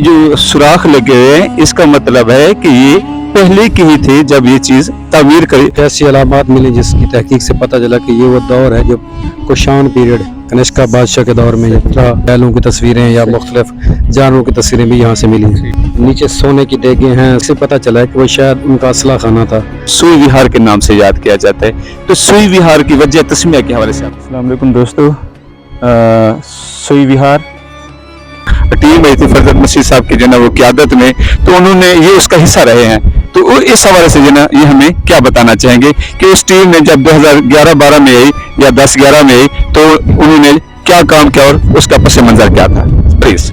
जो सुराख लगे हुए हैं इसका मतलब है कि ये पहले की ही थी जब ये चीज तामीर करी। ऐसी अलामात मिली जिसकी तहकीक से पता चला कि ये वो दौर है जो कुशान पीरियड, कनिष्का बादशाह के दौर में बैलों की तस्वीरें या मुख्तलिफ जानवरों की तस्वीरें भी यहाँ से मिली हैं। नीचे सोने की देगें हैं, इससे पता चला है कि वो शायद उनका असला खाना था। सुई विहार के नाम से याद किया जाता है। तो सुई विहार की वजह तस्मिया के हवाले से। अस्सलाम वालेकुम दोस्तों, सुई विहार टीम आई थी फरजत मसीह साहब की जो ना वो क़यादत में, तो उन्होंने ये उसका हिस्सा रहे हैं। तो इस हवाले से जो ना ये हमें क्या बताना चाहेंगे कि उस टीम ने जब 2011-12 में आई या 10-11 में आई तो उन्होंने क्या काम किया और उसका पस मंजर क्या था। प्लीज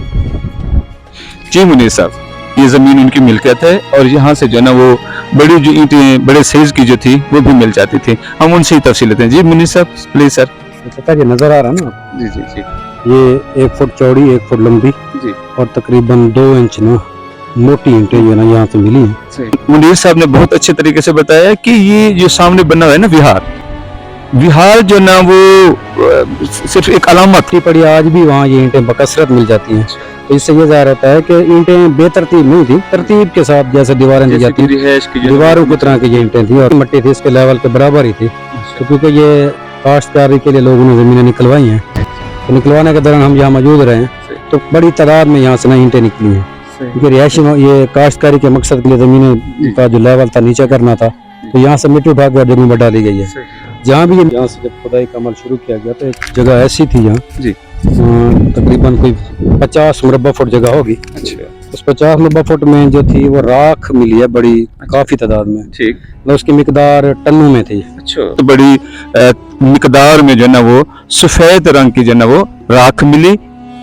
जी मुनीर साहब, ये जमीन उनकी मिल्कियत है और यहाँ से जो ना वो बड़ी जो ईंटें बड़े साइज की जो थी वो भी मिल जाती थी। हम उनसे ही तफसील लेते हैं। जी मुनीर साहब प्लीज सर। पता है नजर आ रहा है ना? जी जी जी। ये 1 फुट चौड़ी 1 फुट लंबी जी और तकरीबन 2 इंच ना मोटी ईंटें जो ना यहाँ से मिली हैं। मुनीर साहब ने बहुत अच्छे तरीके से बताया कि ये जो सामने बना हुआ है ना विहार जो ना वो सिर्फ एक अलामत पड़ी, आज भी वहाँ ये ईंटें बकसरत मिल जाती हैं। तो इससे ये ज़ाहिर होता है कि ईंटें बेतरतीब नहीं थी, तरतीब के साथ जैसे दीवारें दी जाती हैं, दीवारों की तरह की ये ईंटें थी और मिट्टी थी इसके लेवल के बराबर ही थी। तो क्योंकि ये काश्तकारी के लिए लोगों ने ज़मीनें निकलवाई हैं, तो निकलवाने के दौरान हम यहाँ मौजूद रहे हैं तो बड़ी तादाद में यहाँ से ना ईंटें निकली हैं। क्योंकि रिहायशी ये काश्तकारी के मकसद के लिए ज़मीनें का जो लेवल था नीचे करना था, तो यहाँ से मिट्टी उठा कर जमीन में डाली गई है। जहाँ भी यहाँ से जब खुदाई का अमल शुरू किया गया तो एक जगह ऐसी थी यहाँ जी तकरीबन कोई 50 मुरब्बा फुट जगह होगी। अच्छा। उस 50 मुरब्बा फुट में जो थी वो राख मिली है बड़ी काफी तादाद में। ठीक। तो उसकी मिकदार टनों में थी। अच्छा। तो बड़ी मिकदार में जो ना वो सफेद रंग की जो ना वो राख मिली।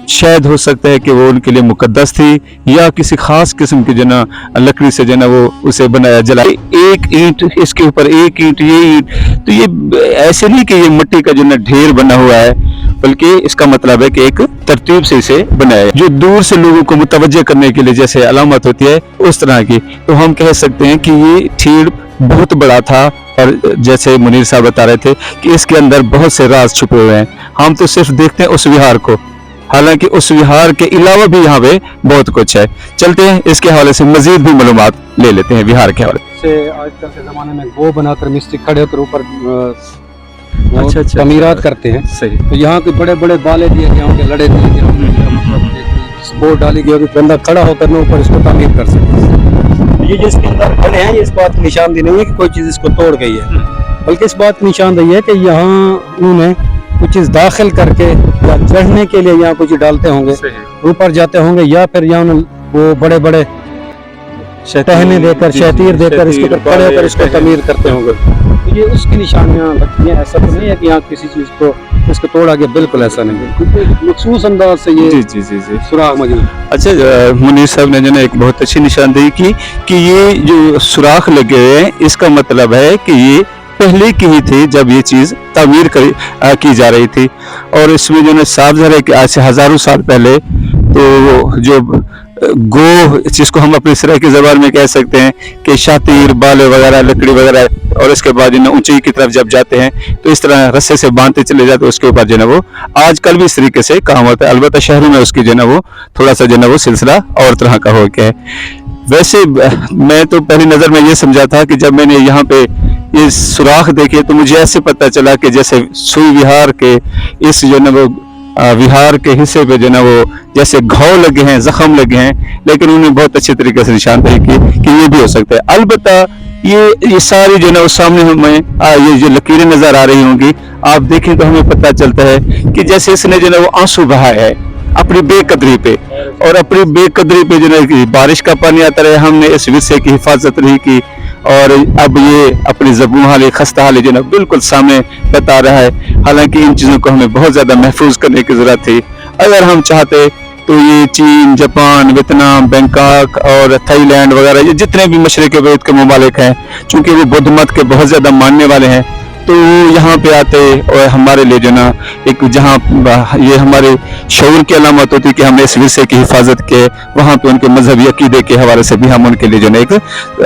शायद हो सकता है कि वो उनके लिए मुकद्दस थी या किसी खास किस्म की जो ना लकड़ी से जो ना वो उसे बनाया जला। एक ईंट इसके ऊपर एक ईंट, ये ईंट, तो ये ऐसे नहीं कि ये मिट्टी का जो ना ढेर बना हुआ है, बल्कि इसका मतलब है कि एक तरतीब से इसे बनाया है जो दूर से लोगों को मुतवज्जे करने के लिए जैसे अलामत होती है उस तरह की। तो हम कह सकते हैं कि ये ठीड़ बहुत बड़ा था और जैसे मुनीर साहब बता रहे थे कि इसके अंदर बहुत से राज छुपे हुए हैं। हम तो सिर्फ देखते हैं उस विहार को, हालांकि उस विहार के अलावा भी यहाँ पे बहुत कुछ है। चलते हैं इसके हवाले से मजीद भी मालूमात ले लेते हैं विहार के हवाले से। आजकल के जमाने में गो बनाकर मिस्त्री खड़े होकर ऊपर अच्छा तमीरात करते हैं। सही। तो यहाँ के बड़े बड़े बाले दिए गए होंगे, लड़े दिए गए होंगे, बोर्ड डाली गई होगी, बंदा खड़ा होकर ना ऊपर इसको तामीर कर सके। ये जिसके अंदर बने हैं ये इस बात की निशानदेही नहीं है कि कोई चीज़ इसको तोड़ गई है, बल्कि इस बात की निशानदेही है कि यहाँ उन्होंने कुछ चीज़ दाखिल करके या चढ़ने के लिए यहाँ कुछ डालते होंगे, ऊपर जाते होंगे, या फिर यहाँ वो बड़े बड़े टहने देकर शतीर देकर इसके ऊपर खड़े होकर इसको तमीर करते होंगे। तो ये उसकी निशानियाँ लगती हैं। ऐसा तो नहीं है कि यहाँ किसी चीज़ को इसको तोड़ा गया, बिल्कुल ऐसा नहीं है, क्योंकि मखसूस अंदाज से ये जी सुराख मौजूद है। अच्छा, मुनीर साहब ने जो ना एक बहुत अच्छी निशानदेही की कि ये जो सुराख लगे हुए हैं इसका मतलब है कि ये पहले की ही थी जब ये चीज तामीर की जा रही थी। और इसमें जो ना साफ ज़ाहिर है कि आज से हजारों साल पहले तो जो गो जिसको हम अपने सिरा की ज़बान में कह सकते हैं कि शातीर बाले वगैरह लकड़ी वगैरह, और इसके बाद जो ना ऊंचाई की तरफ जब जाते हैं तो इस तरह रस्से से बांधते चले जाते हैं, उसके ऊपर जो ना वो आजकल भी इस तरीके से काम होता है। अलबत्ता शहरों में उसकी जो ना वो थोड़ा सा जो ना वो सिलसिला और तरह का हो गया है। वैसे मैं तो पहली नज़र में ये समझा था कि जब मैंने यहाँ पे ये सुराख देखे तो मुझे ऐसे पता चला कि जैसे सुई विहार के इस जो ना वो विहार के हिस्से पे जो ना वो जैसे घाव लगे हैं, जख्म लगे हैं, लेकिन उन्होंने बहुत अच्छे तरीके से निशानदेही की कि ये भी हो सकता है। अलबत्ता ये सारी जो ना वो सामने हमें ये जो लकीरें नजर आ रही होंगी, आप देखें तो हमें पता चलता है कि जैसे इसने जो ना वो आंसू बहाया है अपनी बेकदरी पे, और अपनी बेकदरी पे जो ना बारिश का पानी आता रहे, हमने इस विरसे की हिफाजत नहीं की, और अब ये अपनी ज़बून हाल खस्ता हाल जो ना बिल्कुल सामने बता रहा है। हालांकि इन चीज़ों को हमें बहुत ज़्यादा महफूज करने की ज़रूरत थी। अगर हम चाहते तो ये चीन, जापान, वियतनाम, बैंकॉक और थाईलैंड वगैरह ये जितने भी मशरिक़ बैत के ममालिक हैं, चूँकि वो बुद्ध मत के बहुत ज़्यादा मानने वाले हैं, तो यहाँ पे आते और हमारे लिए जो ना एक जहाँ ये हमारे शऊर की अलामत होती है कि हम इस विरसे की हिफाजत के, वहाँ पे उनके मजहबी अकीदे के हवाले से भी हम उनके लिए जो ना एक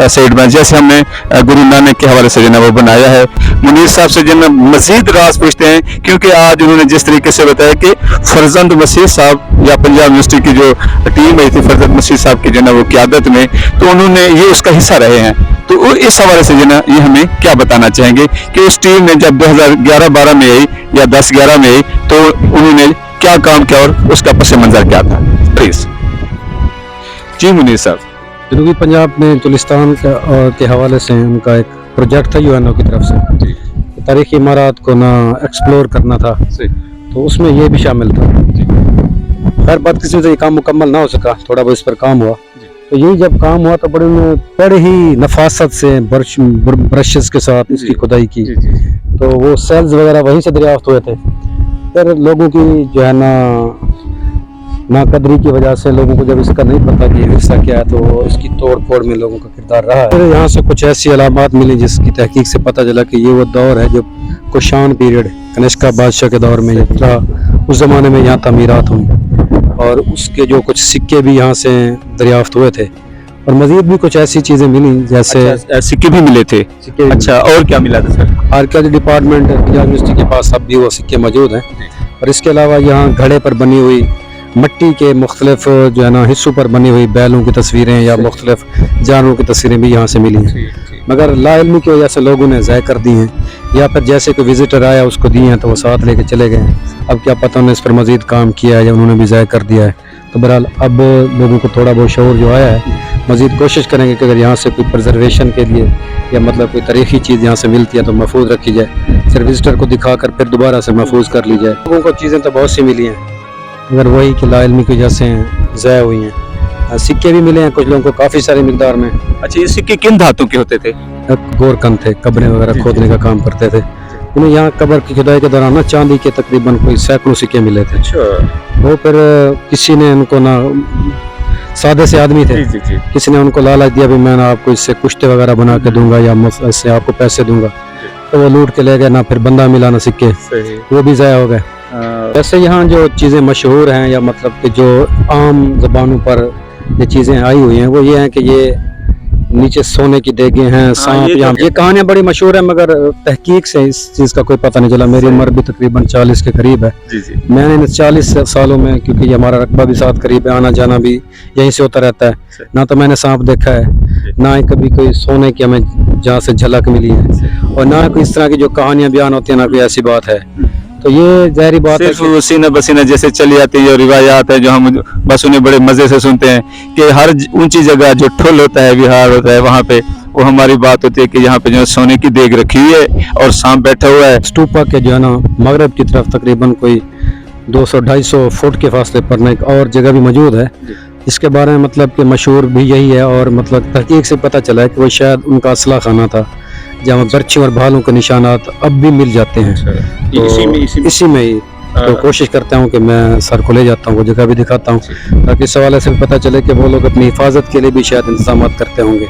साइड में, जैसे हमने गुरु नानक के हवाले से जो ना वो बनाया है। मुनीर साहब से जो ना मजीद राज पूछते हैं, क्योंकि आज उन्होंने जिस तरीके से बताया कि फरजंद मसीह साहब या पंजाब यूनिवर्सिटी की जो टीम आई थी फरजंद मसीह साहब की जो ना वो क़यादत में, तो उन्होंने ये उसका हिस्सा रहे हैं। तो इस हवाले से जो ना ये हमें क्या बताना चाहेंगे कि उस टीम ने जब 2011-12 में आई या 10-11 में आई, तो उन्होंने क्या काम किया और उसका पस मंजर क्या था? प्लीज जी मुनीर साहब। जनूबी पंजाब में चुलिस्तान के हवाले से उनका एक प्रोजेक्ट था यूएनओ की तरफ से, तारीखी इमारत को ना एक्सप्लोर करना था, तो उसमें ये भी शामिल था। हर बात किसी से ये काम मुकम्मल ना हो सका, थोड़ा बहुत इस पर काम हुआ। तो यही जब काम हुआ तो बड़े ही नफासत से ब्रशेस के साथ इसकी खुदाई की, तो वो सेल्स वगैरह वहीं से दरियाफ्त हुए थे। फिर लोगों की जो है ना कदरी की वजह से लोगों को जब इसका नहीं पता कि हिस्सा क्या है, तो इसकी तोड़ फोड़ में लोगों का किरदार रहा है। फिर यहाँ से कुछ ऐसी अलामात मिली जिसकी तहकीक से पता चला कि ये वो दौर है जो कुशान पीरियड, कनिष्का बादशाह के दौर में था। उस ज़माने में यहाँ तमीरात हुई और उसके जो कुछ सिक्के भी यहाँ से दरियाफ्त हुए थे, और मजीद भी कुछ ऐसी चीज़ें मिली जैसे सिक्के भी मिले थे। अच्छा, और क्या मिला था sir? Archaeology department Punjab university के पास अब भी वो सिक्के मौजूद हैं, और इसके अलावा यहाँ घड़े पर बनी हुई मिट्टी के मुख्तलिफ जो है ना हिस्सों पर बनी हुई बैलों की तस्वीरें या मुख्तलिफ जानवरों की तस्वीरें भी यहाँ से मिली हैं, मगर लाइल्मी की वजह से लोगों ने ज़ाय कर दी हैं, या फिर जैसे कोई विजिटर आया उसको दी हैं तो वो साथ लेके चले गए। अब क्या पता उन्होंने इस पर मज़ीद काम किया है या उन्होंने भी ज़ाय कर दिया है। तो बहरहाल अब लोगों को थोड़ा बहुत शऊर जो आया है, मज़ीद कोशिश करेंगे कि अगर यहाँ से कोई प्रिजर्वेशन के लिए या मतलब कोई तारीखी चीज़ यहाँ से मिलती है तो महफूज रखी जाए, सिर्फ विजिटर को दिखाकर फिर दोबारा से महफूज कर ली जाए। लोगों को चीज़ें तो बहुत सी मिली हैं, मगर वही कि लाइल्मी की वजह से ज़ाय हुई हैं। सिक्के भी मिले हैं कुछ लोगों को काफ़ी सारी मिकदार में। अच्छा, ये सिक्के किन धातुओं के होते थे? गोरकन थे, कब्रें वगैरह खोदने का काम करते थे। उन्हें यहाँ कब्र की खुदाई के दौरान ना चांदी के तकरीबन कोई सैकड़ों सिक्के मिले थे। वो फिर किसी ने उनको ना, सादे से आदमी थे, किसी ने उनको लालच दिया भी मैं ना आपको इससे कुश्ते वगैरह बना के दूंगा या इससे आपको पैसे दूंगा, तो वो लूट के ले गए, ना फिर बंदा मिला ना सिक्के, वो भी ज़ाया हो गए। वैसे यहाँ जो चीज़ें मशहूर हैं या मतलब कि जो आम ज़बानों पर ये चीज़ें आई हुई हैं वो ये हैं कि ये नीचे सोने की देगे हैं, सांप, ये कहानियाँ बड़ी मशहूर है, मगर तहकीक से इस चीज़ का कोई पता नहीं चला। मेरी उम्र भी तकरीबन 40 के करीब है। मैंने इन 40 सालों में, क्योंकि ये हमारा रकबा भी साथ करीब है, आना जाना भी यहीं से होता रहता है, ना तो मैंने सांप देखा है, ना ही कभी कोई सोने की हमें जहाँ से झलक मिली है, और ना कोई इस तरह की जो कहानियाँ बयान होती है, ना कोई ऐसी बात है। तो ये ज़ाहिर बात है कि सीना बसीना जैसे चली आती है, जो रिवायात है जो हम बस उन्हें बड़े मज़े से सुनते हैं कि हर ऊंची जगह जो ठुल होता है, विहार होता है, वहाँ पे वो हमारी बात होती है कि यहाँ पे जो सोने की देग रखी हुई है और सांप बैठा हुआ है। स्टूपा के जो है ना मगरब की तरफ तकरीबन कोई 200-250 फुट के फासले पर एक और जगह भी मौजूद है, इसके बारे में मतलब कि मशहूर भी यही है, और मतलब तहकीक से पता चला है कि वो शायद उनका असला खाना था, जहाँ बर्छी और भालों के निशानात अब भी मिल जाते हैं। तो इसी में ही तो कोशिश करता हूँ कि मैं सर को ले जाता हूँ, वो जगह भी दिखाता हूँ, ताकि इस हवाले से पता चले कि वो लोग अपनी हिफाजत के लिए भी शायद इंतजाम करते होंगे।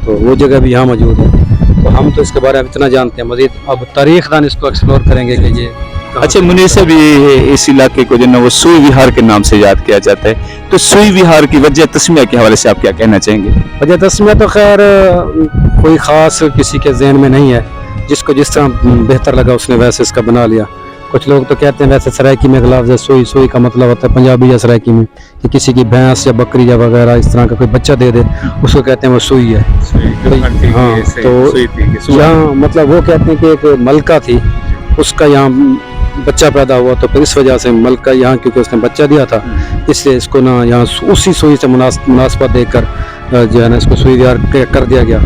तो वो जगह भी यहाँ मौजूद है। तो हम तो इसके बारे में इतना जानते हैं, मज़ीद अब तारीख दान इसको एक्सप्लोर करेंगे कि ये। अच्छा मुनीर साहब, ये इस इलाके को जो ना वो सुई विहार के नाम से याद किया जाता है, तो सुई विहार की वजह तस्मिया के हवाले से आप क्या कहना चाहेंगे? वजह तस्मिया तो खैर कोई ख़ास किसी के जहन में नहीं है, जिसको जिस तरह बेहतर लगा उसने वैसे इसका बना लिया। कुछ लोग तो कहते हैं वैसे सराइकी में गलाफ सोई, सोई का मतलब होता है पंजाबी या सराइकी में कि किसी की भैंस या बकरी या वगैरह इस तरह का कोई बच्चा दे दे, उसको कहते हैं वो सुई है। हाँ, तो यहाँ मतलब वो कहते हैं कि एक मलका थी, उसका यहाँ बच्चा पैदा हुआ, तो फिर इस वजह से मलका यहाँ, क्योंकि उसने बच्चा दिया था, इसलिए इसको ना यहाँ उसी सुई से मुनासबत देकर जो है ना इसको सुई विहार कर दिया गया।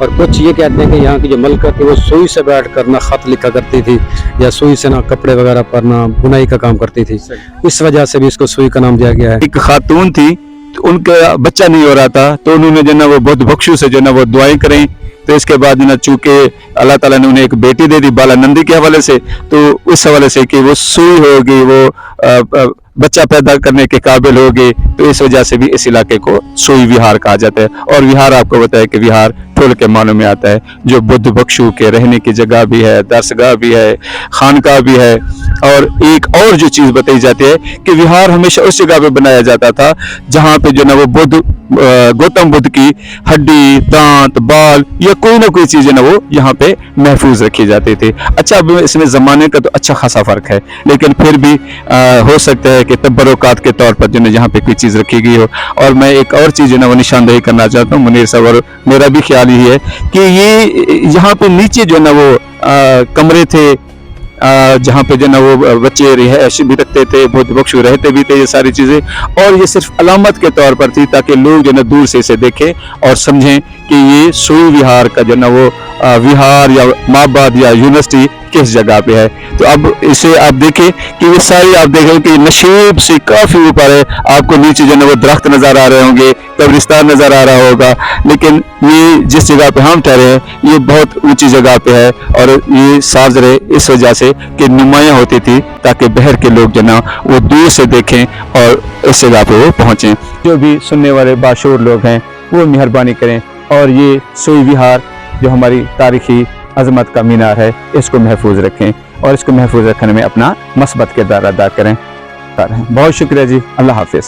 और कुछ ये कहते हैं कि यहाँ की जो मलका थी वो सुई से बैठ कर ना ख़त लिखा करती थी, या सुई से ना कपड़े वगैरह पर ना बुनाई का काम करती थी, इस वजह से भी इसको सुई का नाम दिया गया है। एक खातून थी, तो उनका बच्चा नहीं हो रहा था, तो उन्होंने जो ना वो बुद्ध भक्षु से जो ना वो दुआएं करें, तो इसके बाद ना चूंकि अल्लाह ताला ने उन्हें एक बेटी दे दी बाला नंदी के हवाले से, तो उस हवाले से कि वो सुई होगी, वो बच्चा पैदा करने के काबिल होगी, तो इस वजह से भी इस इलाके को सुई विहार कहा जाता है। और विहार आपको बताया कि विहार पेट्रोल के मानों में आता है, जो बुद्ध भिक्षु के रहने की जगह भी है, दरसगाह भी है, खानका भी है। और एक और जो चीज बताई जाती है कि विहार हमेशा उस जगह पे बनाया जाता था जहाँ पे जो ना वो गौतम बुद्ध की हड्डी, दांत, बाल या कोई ना कोई चीज है ना वो यहाँ पे महफूज रखी जाती थी। अच्छा, अब इसमें जमाने का तो अच्छा खासा फर्क है, लेकिन फिर भी हो सकता है कि तबरुकात के तौर पर जो है यहाँ पे कोई चीज रखी गई हो। और मैं एक और चीज है ना वो निशानदेही करना चाहता हूँ मुनीर साहब, और मेरा भी ख्याल ही है कि ये यहाँ पे नीचे जो है ना वो कमरे थे जहाँ पे जो ना वो बच्चे रिहायश भी रखते थे, बुद्ध भिक्षु रहते भी थे, ये सारी चीजें। और ये सिर्फ अलामत के तौर पर थी ताकि लोग जो ना दूर से इसे देखें और समझें कि ये सुई विहार का जो ना वो विहार या माबाद या यूनिवर्सिटी किस जगह पे है। तो अब इसे आप देखें कि ये सारी आप देखें कि नशेब से काफी ऊपर है। आपको नीचे जो ना वो दरख्त नजर आ रहे होंगे, कब्रिस्तान नजर आ रहा होगा, लेकिन ये जिस जगह पे हम ठहरे हैं ये बहुत ऊंची जगह पे है। और ये साजरे इस वजह से कि नुमायां होती थी ताकि बहर के लोग जो ना वो दूर से देखें और इस जगह पे वो पहुंचे। जो भी सुनने वाले बाशूर लोग हैं वो मेहरबानी करें और ये सुई विहार जो हमारी तारीखी अजमत का मीनार है इसको महफूज रखें और इसको महफूज रखने में अपना मस्बत किरदार अदा करें। बहुत शुक्रिया जी, अल्लाह हाफिज।